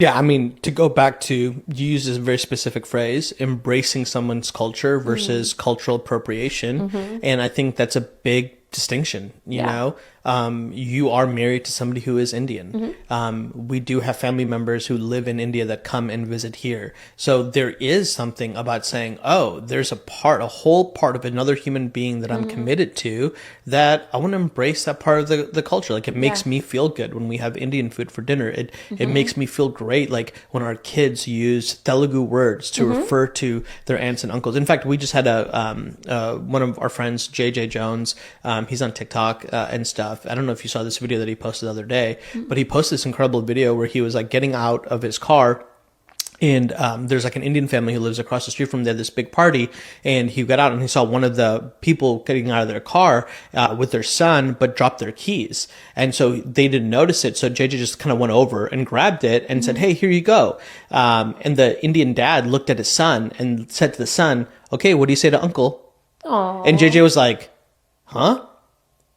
Yeah, I mean, to go back to, you use this very specific phrase, embracing someone's culture versus cultural appropriation. And I think that's a big distinction, you Yeah. know? You are married to somebody who is Indian. We do have family members who live in India that come and visit here. So there is something about saying, oh, there's a whole part of another human being that I'm committed to, that I want to embrace that part of the culture. Like, it makes Yeah. me feel good when we have Indian food for dinner. It makes me feel great, like when our kids use Telugu words to refer to their aunts and uncles. In fact, we just had one of our friends, JJ Jones. He's on TikTok and stuff. I don't know if you saw this video that he posted the other day, but he posted this incredible video where he was like getting out of his car, and there's like an Indian family who lives across the street from there, this big party, and he got out and he saw one of the people getting out of their car with their son, but dropped their keys. And so they didn't notice it. So JJ just kind of went over and grabbed it and said, hey, here you go. And the Indian dad looked at his son and said to the son, okay, what do you say to uncle? Oh. And JJ was like, huh?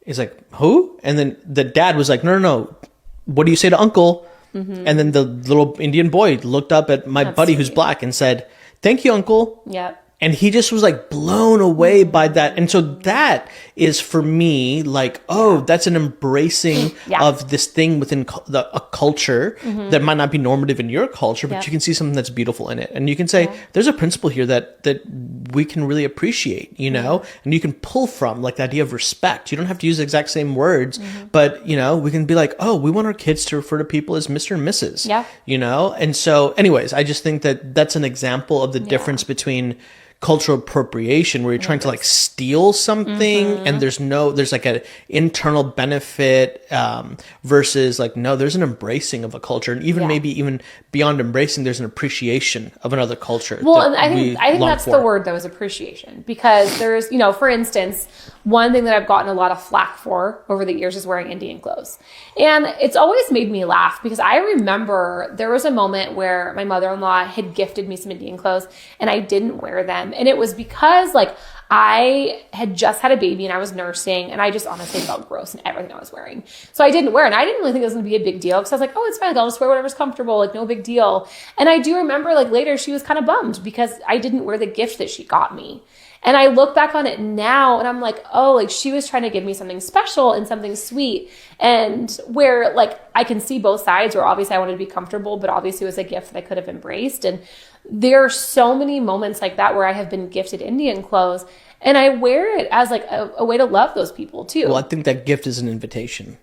He's like, who? And then the dad was like, no, no, no. What do you say to uncle? And then the little Indian boy looked up at my That's buddy who's sweet. black and said, thank you, uncle. Yep. And he just was like blown away by that. And so that is for me like, oh, that's an embracing Yeah. of this thing within a culture that might not be normative in your culture, but Yep. you can see something that's beautiful in it. And you can say, there's a principle here that we can really appreciate, you know, and you can pull from, like the idea of respect. You don't have to use the exact same words, but, you know, we can be like, oh, we want our kids to refer to people as Mr. and Mrs., Yeah. you know? And so anyways, I just think that that's an example of the difference between cultural appropriation, where you're trying to like steal something and there's like an internal benefit, versus like, no, there's an embracing of a culture, and even maybe even beyond embracing, there's an appreciation of another culture. Well, that and I we think long that's for. the word, though, is appreciation. Because there's, you know, for instance, one thing that I've gotten a lot of flack for over the years is wearing Indian clothes. And it's always made me laugh, because I remember there was a moment where my mother-in-law had gifted me some Indian clothes and I didn't wear them. And it was because like I had just had a baby and I was nursing, and I just honestly felt gross in everything I was wearing. So I didn't wear it. And I didn't really think it was going to be a big deal, because I was like, oh, it's fine. I'll just wear whatever's comfortable. Like, no big deal. And I do remember like later she was kind of bummed because I didn't wear the gift that she got me. And I look back on it now and I'm like, oh, like she was trying to give me something special and something sweet. And where like I can see both sides, where obviously I wanted to be comfortable, but obviously it was a gift that I could have embraced. And there are so many moments like that where I have been gifted Indian clothes and I wear it as like a way to love those people too. Well, I think that gift is an invitation.